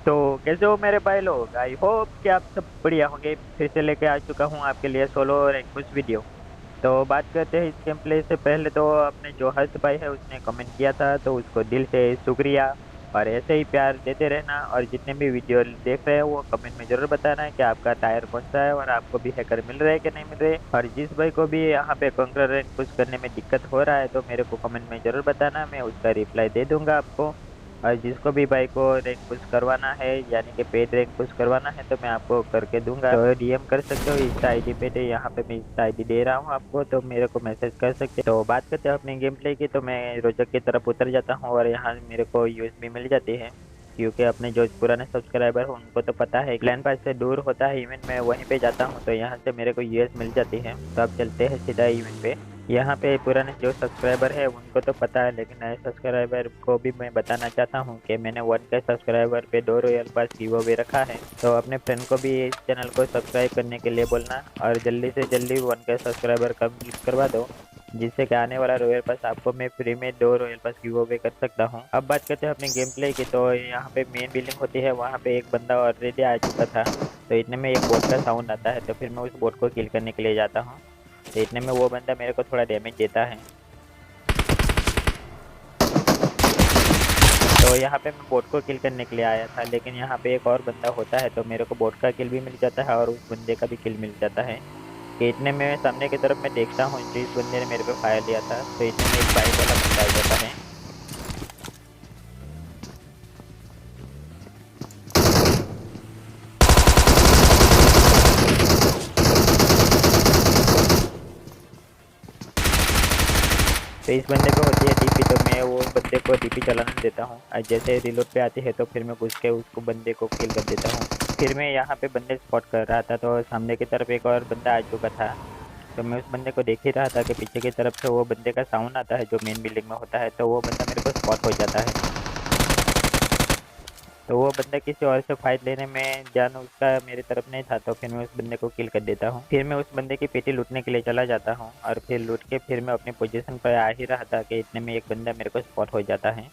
तो कैसे हो मेरे भाई लोग। आई होप कि आप सब बढ़िया होंगे। फिर से लेके आ चुका हूँ आपके लिए सोलो और एक कुछ वीडियो। तो बात करते हैं इस गेम प्ले से पहले। तो अपने जो हर्ष भाई है उसने कमेंट किया था, तो उसको दिल से शुक्रिया। और ऐसे ही प्यार देते रहना, और जितने भी वीडियो देख रहे हैं वो कमेंट में जरूर बताना है कि आपका टायर कौन सा है और आपको भी हैकर मिल रहे हैं कि नहीं मिल रहे। और जिस भाई को भी यहाँ पे कंकड़ रैंक पुश करने में दिक्कत हो रहा है तो मेरे को कमेंट में जरूर बताना, मैं उसका रिप्लाई दे दूंगा आपको। और जिसको भी भाई को रैंक पुश करवाना है, यानी कि पेड रैंक पुश करवाना है, तो मैं आपको करके दूंगा। तो डीएम कर सकते हो इंस्टा आईडी पे, तो यहाँ पे मैं इंस्टा आईडी दे रहा हूँ आपको, तो मेरे को मैसेज कर सकते हो। तो बात करते हैं अपने गेम प्ले की। तो मैं रोजक की तरफ उतर जाता हूँ और यहाँ मेरे को यूएसबी मिल जाती है, क्योंकि अपने जो पुराने सब्सक्राइबर हो उनको तो पता है क्लैन पास से दूर होता है इवेंट, में वहीं पे जाता हूँ तो यहाँ से मेरे को यूएस मिल जाती है। तो अब चलते हैं सीधा इवेंट पे। यहाँ पे पुराने जो सब्सक्राइबर है उनको तो पता है, लेकिन नए सब्सक्राइबर को भी मैं बताना चाहता हूँ कि मैंने 1K सब्सक्राइबर पे 2 रॉयल पास गिव अवे रखा है। तो अपने फ्रेंड को भी इस चैनल को सब्सक्राइब करने के लिए बोलना, और जल्दी से जल्दी 1K सब्सक्राइबर कंप्लीट करवा दो, जिससे कि आने वाला रॉयल पास आपको मैं फ्री में 2 रॉयल पास गिव अवे कर सकता हूँ। अब बात करते हैं अपने गेम प्ले की। तो यहाँ पे मेन बिल्डिंग होती है, वहाँ पे एक बंदा ऑलरेडी आ चुका था। तो इतने में एक बोट का साउंड आता है, तो फिर मैं उस बोट को किल करने के लिए जाता हूँ। तो इतने में वो बंदा मेरे को थोड़ा डैमेज देता है। तो यहाँ पे मैं बोट को किल करने के लिए आया था, लेकिन यहाँ पे एक और बंदा होता है, तो मेरे को बोट का किल भी मिल जाता है और उस बंदे का भी किल मिल जाता है। कि इतने में सामने की तरफ मैं देखता हूँ, जिस बंदे ने मेरे पे फायर लिया था, तो इतने में एक बाइक वाला बंदा आ जाता है। तो इस बंदे पे होती है डीपी, तो मैं वो बंदे को डीपी चलाने देता हूँ, और जैसे रिलोड पे आती है तो फिर मैं घुस के उसको बंदे को किल कर देता हूँ। फिर मैं यहाँ पे बंदे स्पॉट कर रहा था, तो सामने की तरफ एक और बंदा आ चुका था। तो मैं उस बंदे को देख ही रहा था कि पीछे की तरफ से वो बंदे का साउंड आता है जो मेन बिल्डिंग में होता है, तो वो बंदा मेरे को स्पॉट हो जाता है। तो वो बंदा किसी और से फाइट लेने में ध्यान उसका मेरी तरफ नहीं था, तो फिर मैं उस बंदे को किल कर देता हूँ। फिर मैं उस बंदे की पेटी लूटने के लिए चला जाता हूँ, और फिर लूट के फिर मैं अपनी पोजीशन पर आ ही रहा था कि इतने में एक बंदा मेरे को स्पॉट हो जाता है।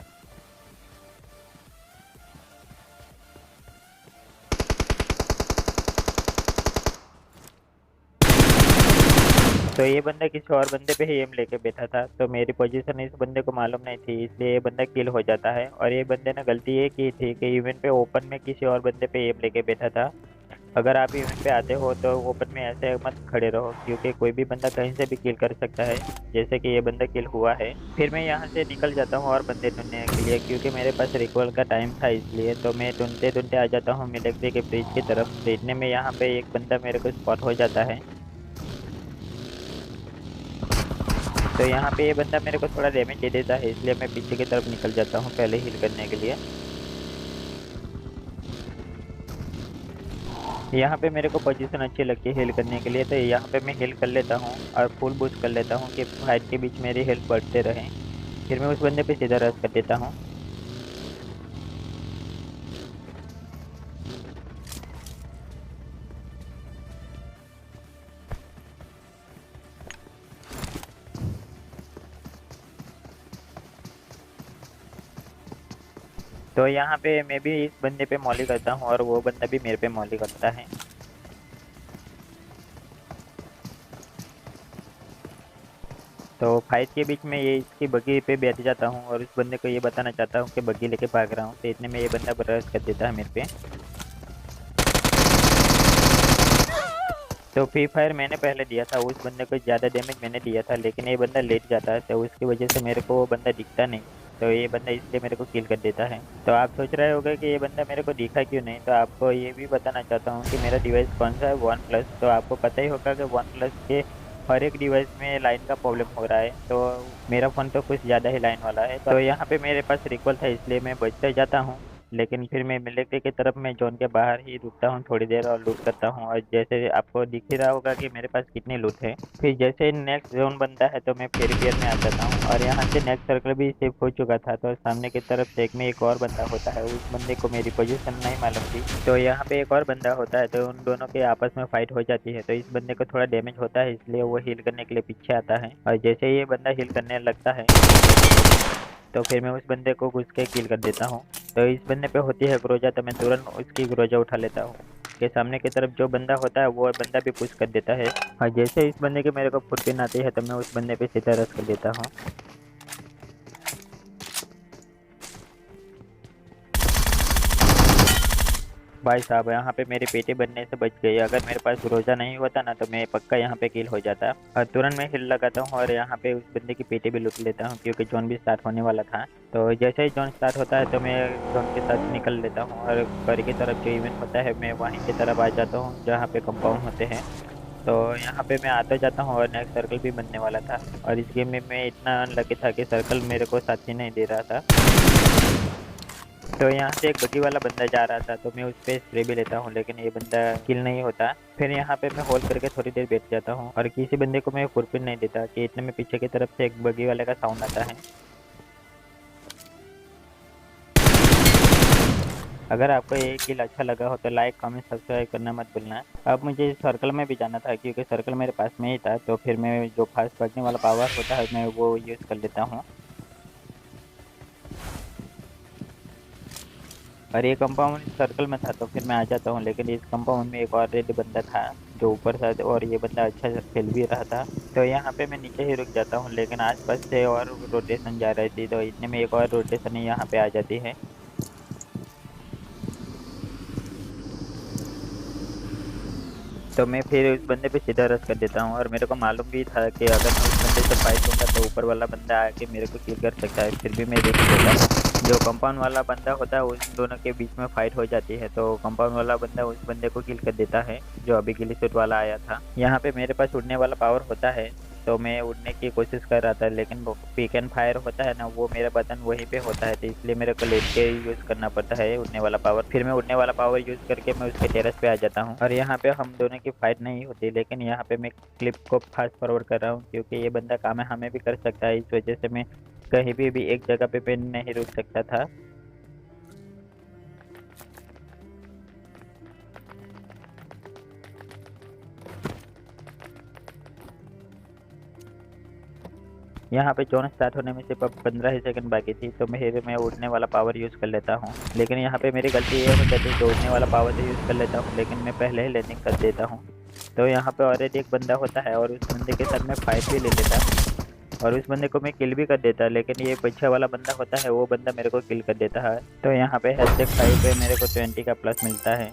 तो ये बंदा किसी और बंदे पे ही एम लेके बैठा था, तो मेरी पोजीशन इस बंदे को मालूम नहीं थी, इसलिए ये बंदा किल हो जाता है। और ये बंदे ने गलती ये की थी कि इवेंट पे ओपन में किसी और बंदे पे एम लेके बैठा था। अगर आप इवेंट पे आते हो तो ओपन में ऐसे मत खड़े रहो, क्योंकि कोई भी बंदा कहीं से भी किल कर सकता है, जैसे कि ये बंदा किल हुआ है। फिर मैं यहाँ से निकल जाता हूँ और बंदे ढूंढने के लिए, क्योंकि मेरे पास रिकॉल का टाइम था, इसलिए तो मैं ढूंढते ढूंढते आ जाता हूँ मिलिट्री के ब्रिज की तरफ। तो इतने में यहाँ पे एक बंदा मेरे को स्पॉट हो जाता है। तो यहाँ पे ये बंदा मेरे को थोड़ा डैमेज दे देता है, इसलिए मैं पीछे की तरफ निकल जाता हूँ पहले हील करने के लिए। यहाँ पे मेरे को पोजीशन अच्छी लगती है हील करने के लिए, तो यहाँ पे मैं हील कर लेता हूँ और फुल बूस्ट कर लेता हूँ कि फाइट के बीच मेरी हेल्थ बढ़ते रहे। फिर मैं उस बंदे पे सीधा रश कर देता हूँ। तो यहाँ पे मैं भी इस बंदे पे मौली करता हूँ और वो बंदा भी मेरे पे मौली करता है। तो फाइट के बीच में ये इसकी बग्गी पे बैठ जाता हूँ और उस बंदे को ये बताना चाहता हूँ कि बग्गी लेके भाग रहा हूँ, तो इतने में ये बंदा रश कर देता है मेरे पे। तो फ्री फायर मैंने पहले दिया था, उस बंदे को ज़्यादा डैमेज मैंने दिया था, लेकिन ये बंदा लेट जाता है, तो उसकी वजह से मेरे को वो बंदा दिखता नहीं। तो ये बंदा इसलिए मेरे को किल कर देता है। तो आप सोच रहे होगे कि ये बंदा मेरे को दिखा क्यों नहीं, तो आपको ये भी बताना चाहता हूँ कि मेरा डिवाइस कौन सा है, वन प्लस। तो आपको पता ही होगा कि वन प्लस के हर एक डिवाइस में लाइन का प्रॉब्लम हो रहा है, तो मेरा फ़ोन तो कुछ ज़्यादा ही लाइन वाला है। तो यहाँ पे मेरे पास रिकॉल था, इसलिए मैं बचते जाता हूँ। लेकिन फिर मैं मिलिट्री की तरफ में जोन के बाहर ही रुकता हूँ थोड़ी देर और लूट करता हूँ, और जैसे आपको दिख ही रहा होगा कि मेरे पास कितनी लूट है। फिर जैसे नेक्स्ट जोन बनता है तो मैं फ्री फायर में आ जाता हूँ, और यहाँ से नेक्स्ट सर्कल भी शिफ्ट हो चुका था, तो सामने की तरफ से एक में एक और बंदा होता है, उस बंदे को मेरी पोजीशन नहीं मालूम थी। तो यहाँ पे एक और बंदा होता है, तो उन दोनों के आपस में फाइट हो जाती है, तो इस बंदे को थोड़ा डैमेज होता है, इसलिए वो हील करने के लिए पीछे आता है, और जैसे ही ये बंदा हील करने लगता है तो फिर मैं उस बंदे को घुस के किल कर देता हूँ। तो इस बंदे पे होती है ग्रोजा, तो मैं तुरंत उसकी ग्रोजा उठा लेता हूँ। के सामने की तरफ जो बंदा होता है वो बंदा भी पुश कर देता है, और जैसे इस बंदे के मेरे को फुटपिन आती है तो मैं उस बंदे पे सीधा रश कर देता हूँ। भाई साहब यहाँ पे मेरी पेटी बनने से बच गई। अगर मेरे पास रोजा नहीं होता ना तो मैं पक्का यहाँ पे किल हो जाता। और तुरंत मैं हिल लगाता हूँ और यहाँ पे उस बंदे की पेटी भी लूट लेता हूँ, क्योंकि जोन भी स्टार्ट होने वाला था। तो जैसे ही जोन स्टार्ट होता है तो मैं जोन के साथ निकल लेता हूँ, और घर की तरफ जो इवेंट होता है मैं वहीं की तरफ आ जाता हूँ जहाँ पे कंपाउंड होते हैं। तो यहाँ पे मैं आता जाता हूँ और नेक्स्ट सर्कल भी बनने वाला था, और इस गेम में मैं इतना अनलकी था कि सर्कल मेरे को साथ ही नहीं दे रहा था। तो यहाँ से एक बग्गी वाला बंदा जा रहा था तो मैं उस पे स्प्रे भी लेता हूँ, लेकिन ये बंदा किल नहीं होता। फिर यहाँ पे मैं होल्ड करके थोड़ी देर बैठ जाता हूँ और किसी बंदे को मैं फुटपिन नहीं देता कि इतने में पीछे की तरफ से एक बग्गी वाले का साउंड आता है। अगर आपको ये किल अच्छा लगा हो तो लाइक कमेंट सब्सक्राइब करना मत भूलना। अब मुझे सर्कल में भी जाना था क्योंकि सर्कल मेरे पास में ही था, तो फिर मैं जो फास्ट भागने वाला पावर होता है मैं वो यूज़ कर लेता हूँ। और ये कंपाउंड इस सर्कल में था तो फिर मैं आ जाता हूँ, लेकिन इस कंपाउंड में एक और रेड बंदा था जो ऊपर था, और ये बंदा अच्छा खेल भी रहा था। तो यहाँ पे मैं नीचे ही रुक जाता हूँ, लेकिन आसपास से और रोटेशन जा रही थी, तो इतने में एक और रोटेशन यहाँ पे आ जाती है। तो मैं फिर उस बंदे पे सीधा रश कर देता हूँ, और मेरे को मालूम भी था कि अगर मैं उस बंदे से फाइट लूंगा तो ऊपर वाला बंदा आके मेरे को किल कर सकता है, फिर भी मैं रिस्क लेता हूँ। जो कंपाउंड वाला बंदा होता है उस दोनों के बीच में फाइट हो जाती है, तो कंपाउंड वाला बंदा उस बंदे को किल कर देता है जो अभी गिली सूट वाला आया था। यहाँ पे मेरे पास उड़ने वाला पावर होता है, तो मैं उड़ने की कोशिश कर रहा था, लेकिन वो पिक एंड फायर होता है ना, वो मेरा बटन वहीं पे होता है, तो इसलिए मेरे को लेट के यूज़ करना पड़ता है उड़ने वाला पावर। फिर मैं उड़ने वाला पावर यूज़ करके मैं उसके टेरेस पे आ जाता हूँ, और यहाँ पे हम दोनों की फाइट नहीं होती, लेकिन यहाँ पे मैं क्लिप को फास्ट फॉरवर्ड कर रहा हूँ क्योंकि ये बंदा काम है हमें भी कर सकता है, इस वजह से मैं कहीं भी एक जगह पे नहीं रुक सकता था। यहाँ पे जोन स्टार्ट होने में सिर्फ अब 15 ही सेकंड बाकी थी, तो मैं उड़ने वाला पावर यूज़ कर लेता हूँ। लेकिन यहाँ पे मेरी गलती ये हो जाती है कि उड़ने वाला पावर तो यूज़ कर लेता हूँ, लेकिन मैं पहले ही लैंडिंग कर देता हूँ। तो यहाँ पे ऑलरेडी एक बंदा होता है और उस बंदे के साथ मैं फाइट भी ले लेता और उस बंदे को मैं किल भी कर देता, लेकिन ये पीछे वाला बंदा होता है वो बंदा मेरे को किल कर देता है। तो यहाँ पे #5 पे मेरे को 20 का प्लस मिलता है।